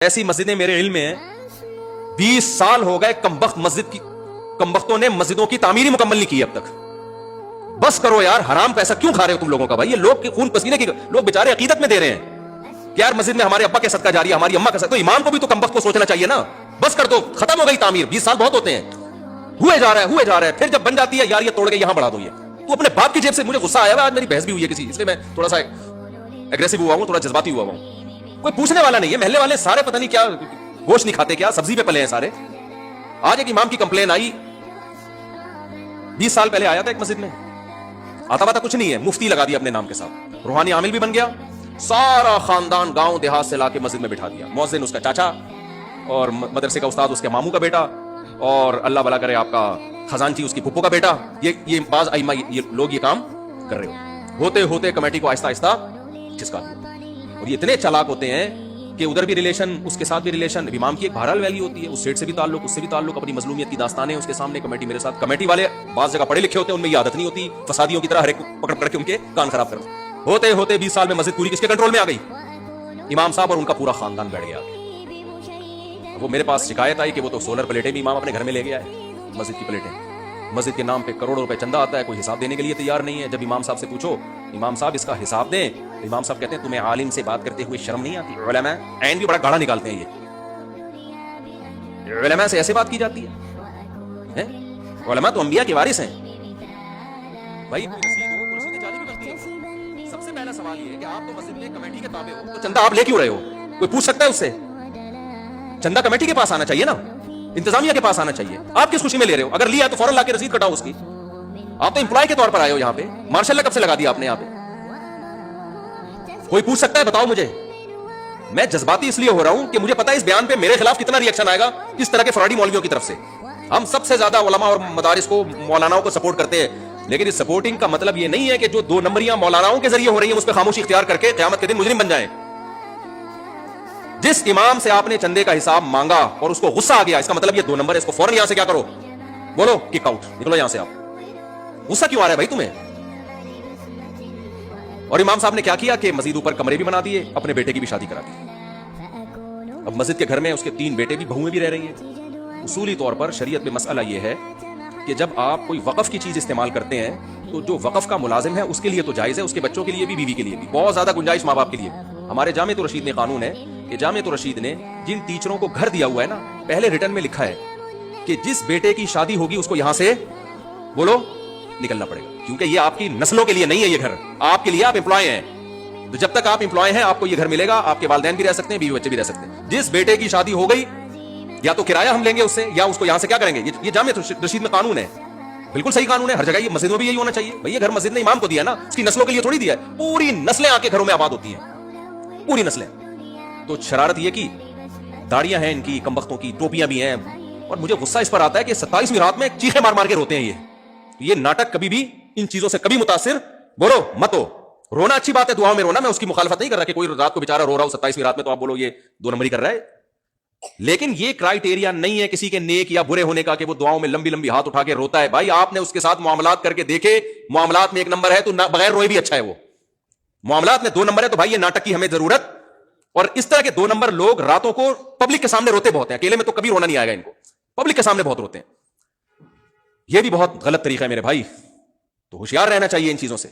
ایسی مسجدیں میرے علم میں ہیں 20 سال ہو گئے کمبختوں نے مسجدوں کی تعمیر ہی مکمل نہیں کی اب تک. بس کرو یار, حرام پیسہ کیوں کھا رہے ہو تم لوگوں کا بھائی؟ یہ لوگ خون پسینے کی لوگ بیچارے عقیدت میں دے رہے ہیں کہ یار مسجد میں ہمارے ابا کے صدقہ جاری ہے, ہماری اماں کا صدقہ. تو امام کو بھی تو کمبخت کو سوچنا چاہیے نا. بس کر دو, ختم ہو گئی تعمیر. 20 سال بہت ہوتے ہیں, ہوئے جا رہا ہے. پھر جب بن جاتی ہے یار یہ توڑ کے یہاں بڑھا دو. یہ تو اپنے باپ کی جیب سے. مجھے غصہ آیا ہوا, آج میری بحث بھی ہوئی ہے کسی, اس لیے میں تھوڑا سا ایگریسو ہوا ہوں, تھوڑا جذباتی ہوا ہوں. کوئی پوچھنے والا نہیں ہے. محلے والے سارے پتہ نہیں کیا گوشت نہیں کھاتے, کیا سبزی پہ پلے ہیں سارے. آج ایک امام کی کمپلین آئی, 20 سال پہلے آیا تھا ایک مسجد میں, آتا پاتا کچھ نہیں ہے, مفتی لگا دیا اپنے نام کے ساتھ, روحانی عامل بھی بن گیا, سارا خاندان گاؤں دیہات سے لا کے مسجد میں بٹھا دیا. مؤذن اس کا چاچا, اور مدرسے کا استاد اس کے ماموں کا بیٹا, اور اللہ بھلا کرے آپ کا خزانچی اس کی پھپھو کا بیٹا. یہ بعض ائمہ یہ لوگ یہ کام کر رہے ہوتے ہوتے کمیٹی کو آہستہ آہستہ چسکا دیا. اور یہ اتنے چالاک ہوتے ہیں کہ ادھر بھی ریلیشن, اس کے ساتھ بھی ریلیشن. امام کی ایک بہرحال ویلی ہوتی ہے, اس سیٹ سے بھی تعلق, اس سے بھی تعلق, اپنی مظلومیت کی داستانیں اس کے سامنے. کمیٹی میرے ساتھ, کمیٹی والے بعض جگہ پڑھے لکھے ہوتے ہیں, ان میں یہ عادت نہیں ہوتی فسادیوں کی طرح ہر ایک پکڑ پکڑ کے ان کے کان خراب کرو. ہوتے ہوتے 20 سال میں مسجد پوری کس کے کنٹرول میں آ گئی؟ امام صاحب اور ان کا پورا خاندان بیٹھ گیا. وہ میرے پاس شکایت آئی کہ وہ تو سولر پلیٹیں بھی امام اپنے گھر میں لے گیا ہے, مسجد کی پلیٹیں. مسجد کے نام پہ کروڑوں روپے چندہ آتا ہے, کوئی حساب دینے کے لیے تیار نہیں ہے. جب امام صاحب سے پوچھو امام صاحب اس کا حساب دیں, امام صاحب کہتے ہیں تمہیں عالم سے بات کرتے ہوئے شرم نہیں آتی؟ علماء عین بھی بڑا گاڑا نکالتے ہیں. یہ علماء سے ایسے بات کی جاتی ہے؟ علماء تو انبیاء کے وارث ہیں بھائی. سب سے پہلا سوال یہ ہے کہ آپ تو مسجد میں کمیٹی کے تابع ہو, تو چندہ آپ لے کیوں رہے ہو؟ کوئی پوچھ سکتا ہے اس سے؟ چندہ کمیٹی کے پاس آنا چاہیے نا, انتظامیہ کے پاس آنا چاہیے. آپ کس خوشی میں لے رہے ہو؟ اگر لیا تو فوراً لا کے رسید کٹاؤ اس کی. آپ تو امپلائی کے طور پر آئے ہو یہاں پہ. مارشل نے کب سے لگا دیا آپ نے یہاں پہ؟ کوئی پوچھ سکتا ہے؟ بتاؤ مجھے. میں جذباتی اس لیے ہو رہا ہوں کہ مجھے پتا ہے اس بیان پہ میرے خلاف کتنا ری ایکشن آئے گا اس طرح کے فراڈی مولویوں کی طرف سے. ہم سب سے زیادہ علماء اور مدارس کو, مولاناؤں کو سپورٹ کرتے ہیں, لیکن اس سپورٹنگ کا مطلب یہ نہیں ہے کہ جو 2 نمبریاں مولاناؤں کے ذریعے ہو رہی ہیں اس پہ خاموشی اختیار کر کے قیامت کے دن مجرم بن جائیں. جس امام سے آپ نے چندے کا حساب مانگا اور اس کو غصہ آ گیا, اس کا مطلب یہ 2 نمبر ہے, اس کو فوراً یہاں سے کیا کرو, بولو کک آؤٹ, نکلو یہاں سے. آپ غصہ کیوں آ رہا ہے بھائی تمہیں؟ اور امام صاحب نے کیا کیا کہ مزید اوپر کمرے بھی بنا دیے, اپنے بیٹے کی بھی شادی کرا دی. اب مسجد کے گھر میں اس کے 3 بیٹے بھی, بہویں بھی رہ رہی ہیں. اصولی طور پر شریعت میں مسئلہ یہ ہے کہ جب آپ کوئی وقف کی چیز استعمال کرتے ہیں تو جو وقف کا ملازم ہے اس کے لیے تو جائز ہے, اس کے بچوں کے لیے بھی, بیوی کے لیے بھی, بہت زیادہ گنجائش ماں باپ کے لیے. ہمارے جامعۃ الرشید میں قانون ہے کہ جامعۃ الرشید نے جن ٹیچروں کو گھر دیا ہوا ہے نا, پہلے ریٹرن میں لکھا ہے کہ جس بیٹے کی شادی ہوگی اس کو یہاں سے بولو نکلنا پڑے گا, کیونکہ یہ آپ کی نسلوں کے لیے نہیں ہے, یہ گھر آپ کے لیے. آپ امپلائی ہیں, تو جب تک آپ امپلائی ہیں آپ کو یہ گھر ملے گا. آپ کے والدین بھی رہ سکتے ہیں, بیوی بچے بھی رہ سکتے ہیں. جس بیٹے کی شادی ہو گئی یا تو کرایہ ہم لیں گے اس سے, یا اس کو یہاں سے کیا کریں گے. یہ جامعۃ الرشید میں قانون ہے, بالکل صحیح قانون ہے. ہر جگہ یہ مسجدوں میں بھی یہی ہونا چاہیے بھائی. یہ گھر مسجد نے امام کو دیا نا, اس کی نسلوں کے لیے تھوڑی دیا ہے. پوری نسلیں آ کے گھروں میں آباد ہوتی ہیں, پوری نسلیں. تو شرارت یہ کی داڑیاں ہیں ان کی, کمبختوں کی ٹوپیاں بھی ہیں. اور مجھے غصہ اس پر آتا ہے کہ 27ویں رات میں چیخیں مار مار کے روتے ہیں. یہ ناٹک کبھی بھی ان چیزوں سے کبھی متاثر بولو مت ہو. رونا اچھی بات ہے, دعاؤں میں رونا, میں اس کی مخالفت نہیں کر رہا کہ کوئی رات کو بیچارہ رو رہا ہو 27ویں رات میں تو آپ بولو یہ 2 نمبری کر رہا ہے. لیکن یہ کرائیٹیریا نہیں ہے کسی کے نیک یا برے ہونے کا کہ وہ دعاؤں میں لمبی لمبی ہاتھ اٹھا کے روتا ہے. بھائی آپ نے اس کے ساتھ معاملات کر کے دیکھے, معاملات میں 1 نمبر ہے تو بغیر روئے بھی اچھا ہے. وہ معاملات میں 2 نمبر ہے تو بھائی یہ ناٹک کی ہمیں ضرورت. اور اس طرح کے 2 نمبر لوگ راتوں کو پبلک کے سامنے روتے بہت ہیں, اکیلے میں تو کبھی رونا نہیں آئے گا ان کو, پبلک کے سامنے بہت روتے ہیں. یہ بھی بہت غلط طریقہ ہے میرے بھائی, تو ہوشیار رہنا چاہیے ان چیزوں سے.